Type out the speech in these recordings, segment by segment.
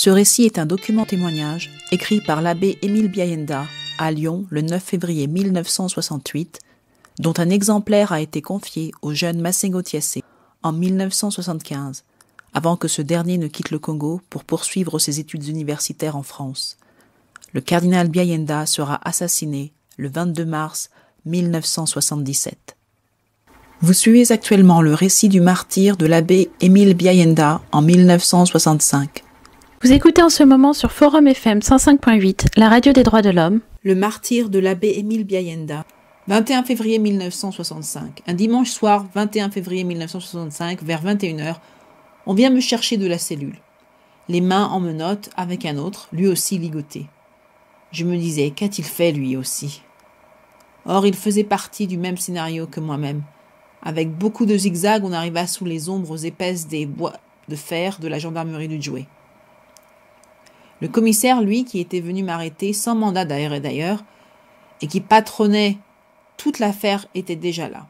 Ce récit est un document témoignage écrit par l'abbé Émile Biayenda à Lyon le 9 février 1968, dont un exemplaire a été confié au jeune Massengo Thiassé en 1975, avant que ce dernier ne quitte le Congo pour poursuivre ses études universitaires en France. Le cardinal Biayenda sera assassiné le 22 mars 1977. Vous suivez actuellement le récit du martyre de l'abbé Émile Biayenda en 1965. Vous écoutez en ce moment sur Forum FM 105.8, la radio des droits de l'homme. Le martyre de l'abbé Émile Biayenda. 21 février 1965. Un dimanche soir, 21 février 1965, vers 21h, on vient me chercher de la cellule. Les mains en menottes avec un autre, lui aussi ligoté. Je me disais, qu'a-t-il fait lui aussi? Or, il faisait partie du même scénario que moi-même. Avec beaucoup de zigzags, on arriva sous les ombres épaisses des bois de fer de la gendarmerie du Djoué. Le commissaire, lui, qui était venu m'arrêter sans mandat d'ailleurs, et qui patronnait toute l'affaire, était déjà là.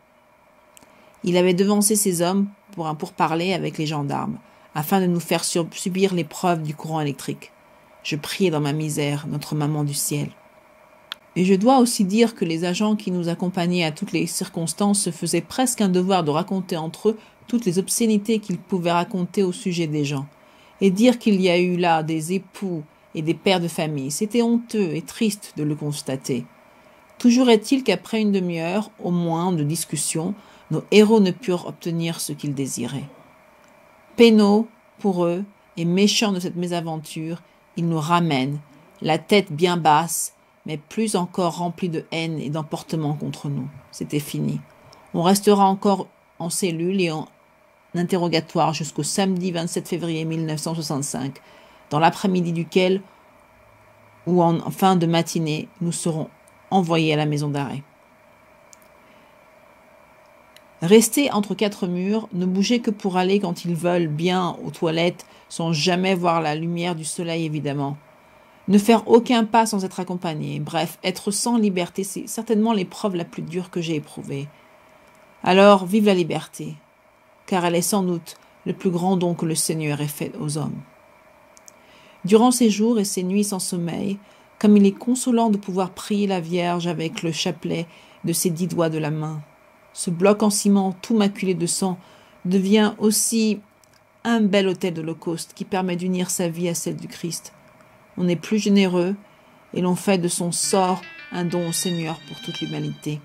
Il avait devancé ses hommes pour un pourparler avec les gendarmes, afin de nous faire subir l'épreuve du courant électrique. Je priais dans ma misère, notre maman du ciel. Et je dois aussi dire que les agents qui nous accompagnaient à toutes les circonstances se faisaient presque un devoir de raconter entre eux toutes les obscénités qu'ils pouvaient raconter au sujet des gens. Et dire qu'il y a eu là des époux et des pères de famille, c'était honteux et triste de le constater. Toujours est-il qu'après une demi-heure, au moins, de discussion, nos héros ne purent obtenir ce qu'ils désiraient. Peinauds pour eux et méchants de cette mésaventure, ils nous ramènent, la tête bien basse, mais plus encore remplis de haine et d'emportement contre nous. C'était fini. On restera encore en cellule et en interrogatoire jusqu'au samedi 27 février 1965, dans l'après-midi duquel, ou en fin de matinée, nous serons envoyés à la maison d'arrêt. Rester entre quatre murs, ne bouger que pour aller quand ils veulent bien aux toilettes, sans jamais voir la lumière du soleil évidemment. Ne faire aucun pas sans être accompagné, bref, être sans liberté, c'est certainement l'épreuve la plus dure que j'ai éprouvée. Alors, vive la liberté, car elle est sans doute le plus grand don que le Seigneur ait fait aux hommes. Durant ces jours et ces nuits sans sommeil, comme il est consolant de pouvoir prier la Vierge avec le chapelet de ses 10 doigts de la main. Ce bloc en ciment tout maculé de sang devient aussi un bel autel d'Holocauste qui permet d'unir sa vie à celle du Christ. On est plus généreux et l'on fait de son sort un don au Seigneur pour toute l'humanité.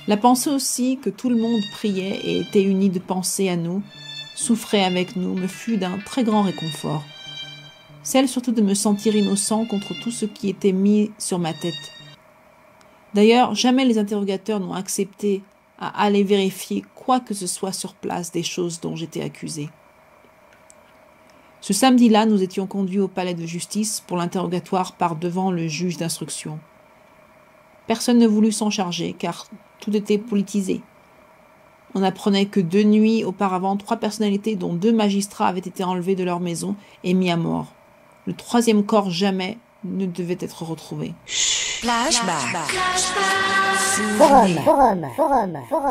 La pensée aussi que tout le monde priait et était uni de penser à nous, souffrait avec nous, me fut d'un très grand réconfort. Celle surtout de me sentir innocent contre tout ce qui était mis sur ma tête. D'ailleurs, jamais les interrogateurs n'ont accepté à aller vérifier quoi que ce soit sur place des choses dont j'étais accusé. Ce samedi-là, nous étions conduits au palais de justice pour l'interrogatoire par devant le juge d'instruction. Personne ne voulut s'en charger, car Tout était politisé. On apprenait que 2 nuits auparavant, 3 personnalités, dont 2 magistrats, avaient été enlevés de leur maison et mis à mort. Le 3e corps jamais ne devait être retrouvé.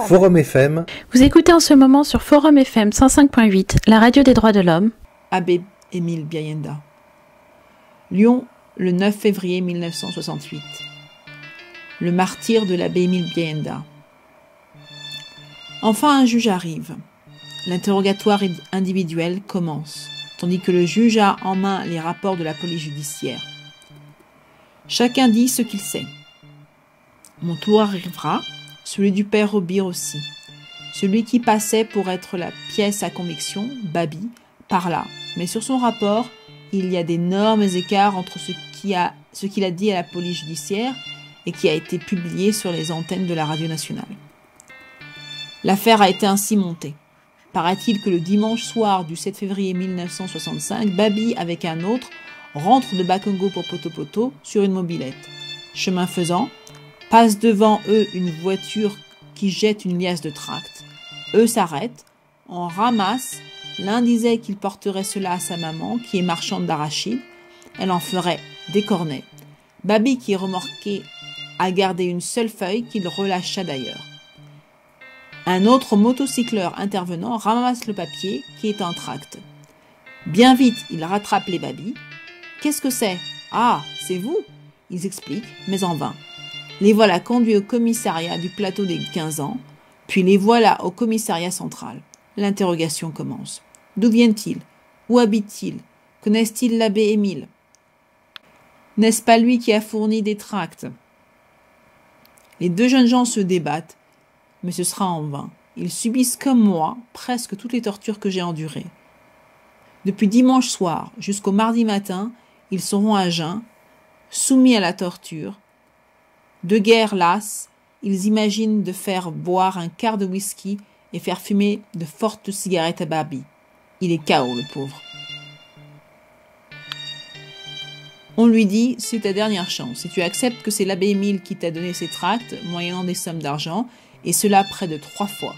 Forum FM. Vous écoutez en ce moment sur Forum FM 105.8, la radio des droits de l'homme. Abbé Émile Biayenda. Lyon, le 9 février 1968. Le martyre de l'abbé Émile Biayenda. Enfin, un juge arrive. L'interrogatoire individuel commence, tandis que le juge a en main les rapports de la police judiciaire. Chacun dit ce qu'il sait. Mon tour arrivera, celui du père Robir aussi. Celui qui passait pour être la pièce à conviction, Babi, parla. Mais sur son rapport, il y a d'énormes écarts entre ce qu'il a dit à la police judiciaire et qui a été publié sur les antennes de la radio nationale. L'affaire a été ainsi montée. Paraît-il que le dimanche soir du 7 février 1965, Babi, avec un autre, rentre de Bakongo pour Poto sur une mobilette. Chemin faisant, passe devant eux une voiture qui jette une liasse de tracts. Eux s'arrêtent, en ramassent. L'un disait qu'il porterait cela à sa maman, qui est marchande d'arachides. Elle en ferait des cornets. Babi, qui est remorqué, a gardé une seule feuille qu'il relâcha d'ailleurs. Un autre motocycleur intervenant ramasse le papier qui est un tract. Bien vite, il rattrape les Babis. Qu'est-ce que c'est ? Ah, c'est vous ? Ils expliquent, mais en vain. Les voilà conduits au commissariat du plateau des 15 ans, puis les voilà au commissariat central. L'interrogation commence. D'où viennent-ils ? Où habitent-ils ? Connaissent-ils l'abbé Émile ? N'est-ce pas lui qui a fourni des tracts ? Les 2 jeunes gens se débattent, mais ce sera en vain. Ils subissent comme moi presque toutes les tortures que j'ai endurées. Depuis dimanche soir jusqu'au mardi matin, ils seront à jeun, soumis à la torture. De guerre lasse, ils imaginent de faire boire un quart de whisky et faire fumer de fortes cigarettes à Babi. Il est KO, le pauvre. On lui dit, c'est ta dernière chance. Si tu acceptes que c'est l'abbé Émile qui t'a donné ces tracts, moyennant des sommes d'argent, et cela près de 3 fois.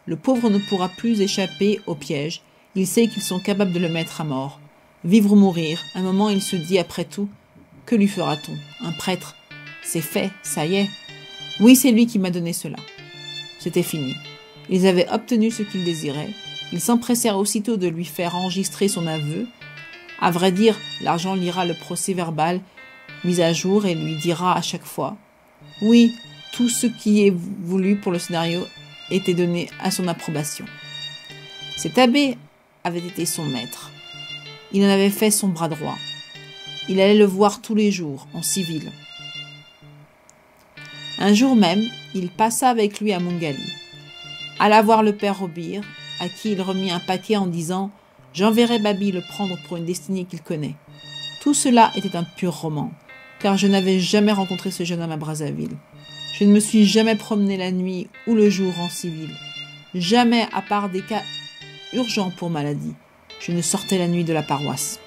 Le pauvre ne pourra plus échapper au piège. Il sait qu'ils sont capables de le mettre à mort. Vivre ou mourir, un moment il se dit après tout, que lui fera-t-on ? Un prêtre, c'est fait, ça y est. Oui, c'est lui qui m'a donné cela. C'était fini. Ils avaient obtenu ce qu'ils désiraient. Ils s'empressèrent aussitôt de lui faire enregistrer son aveu. À vrai dire, l'argent lira le procès-verbal mis à jour et lui dira à chaque fois « Oui, tout ce qui est voulu pour le scénario était donné à son approbation. » Cet abbé avait été son maître. Il en avait fait son bras droit. Il allait le voir tous les jours, en civil. Un jour même, il passa avec lui à Mongali. Alla voir le père Robir, à qui il remit un paquet en disant « J'enverrai Babi le prendre pour une destinée qu'il connaît. » Tout cela était un pur roman, car je n'avais jamais rencontré ce jeune homme à Brazzaville. Je ne me suis jamais promené la nuit ou le jour en civil. Jamais, à part des cas urgents pour maladie, je ne sortais la nuit de la paroisse.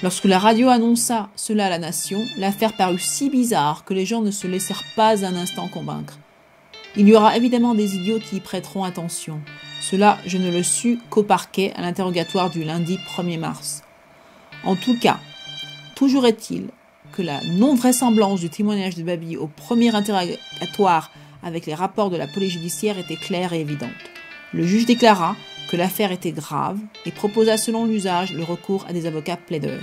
Lorsque la radio annonça cela à la nation, l'affaire parut si bizarre que les gens ne se laissèrent pas un instant convaincre. Il y aura évidemment des idiots qui y prêteront attention. Cela, je ne le sus qu'au parquet à l'interrogatoire du lundi 1er mars. En tout cas, toujours est-il que la non-vraisemblance du témoignage de Babi au premier interrogatoire avec les rapports de la police judiciaire était claire et évidente. Le juge déclara que l'affaire était grave et proposa selon l'usage le recours à des avocats plaideurs.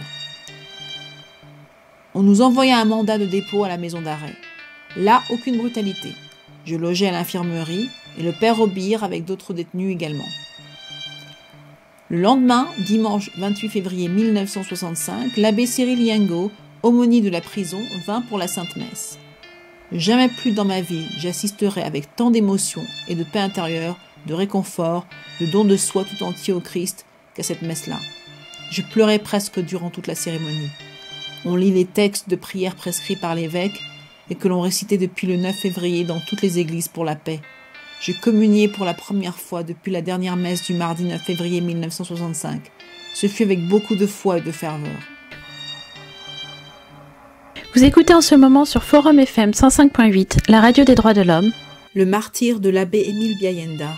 On nous envoya un mandat de dépôt à la maison d'arrêt. Là, aucune brutalité. Je logeais à l'infirmerie et le père Robir avec d'autres détenus également. Le lendemain, dimanche 28 février 1965, l'abbé Cyril Yengo, aumônier de la prison, vint pour la Sainte Messe. Jamais plus dans ma vie j'assisterai avec tant d'émotion et de paix intérieure, de réconfort, de don de soi tout entier au Christ qu'à cette messe-là. Je pleurais presque durant toute la cérémonie. On lit les textes de prière prescrits par l'évêque et que l'on récitait depuis le 9 février dans toutes les églises pour la paix. Je communiais pour la première fois depuis la dernière messe du mardi 9 février 1965. Ce fut avec beaucoup de foi et de ferveur. Vous écoutez en ce moment sur Forum FM 105.8, la radio des droits de l'homme, le martyre de l'abbé Émile Biayenda.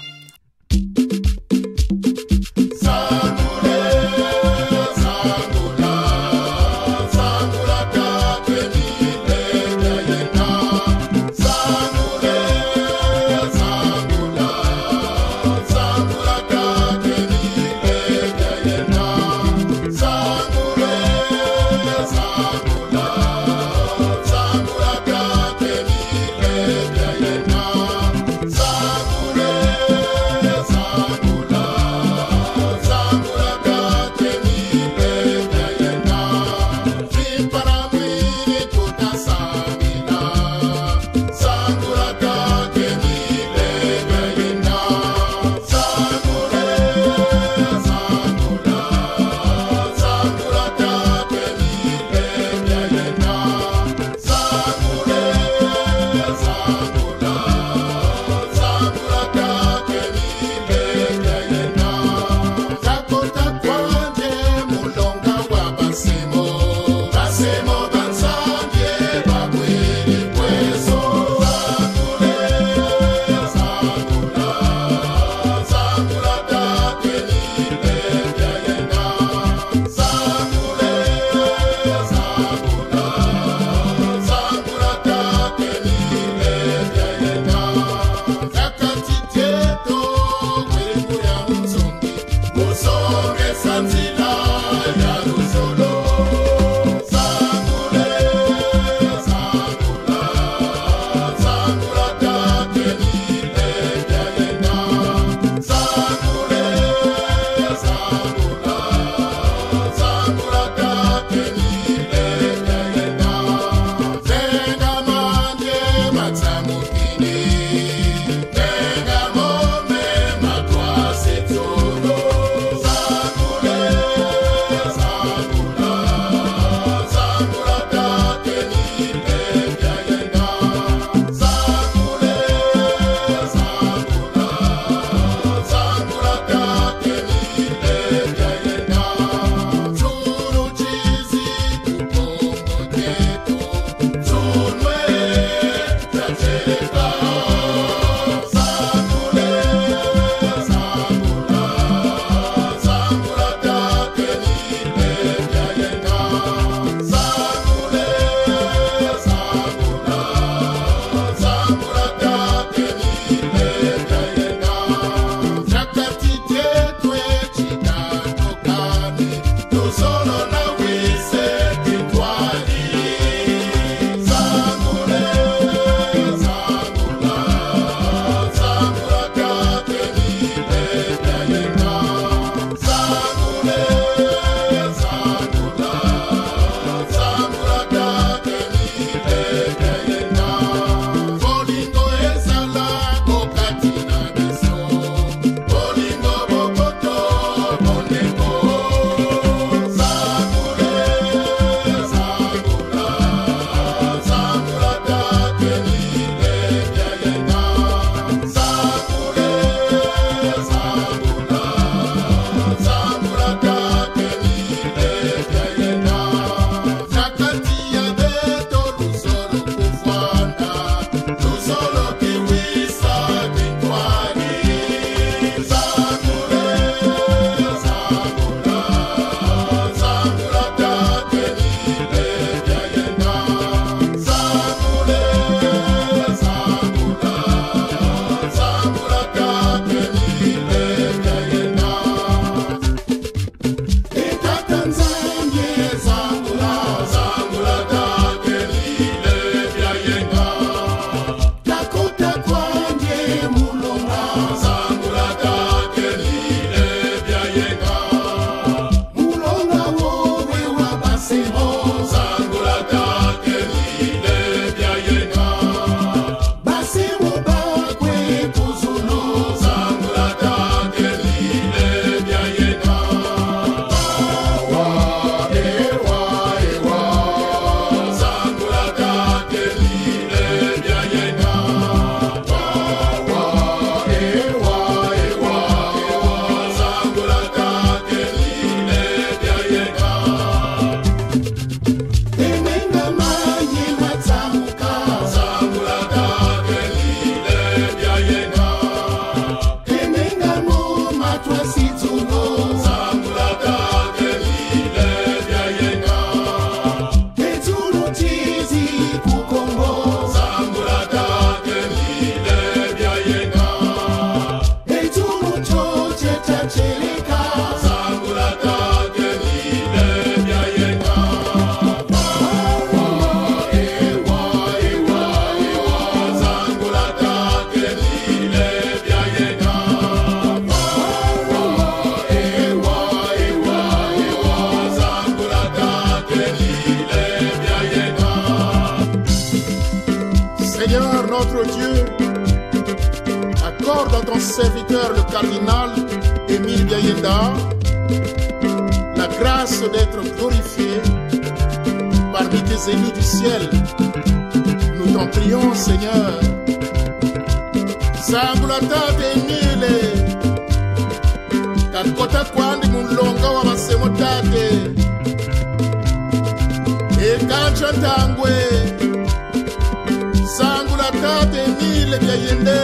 accorde à ton serviteur le cardinal Émile Biayenda la grâce d'être glorifié parmi tes élus du ciel. Nous t'en prions, Seigneur. Sangulatate Émile kankota kwandi mulonga wa masemotate ekancha tangwe Sangulatate Émile Biayenda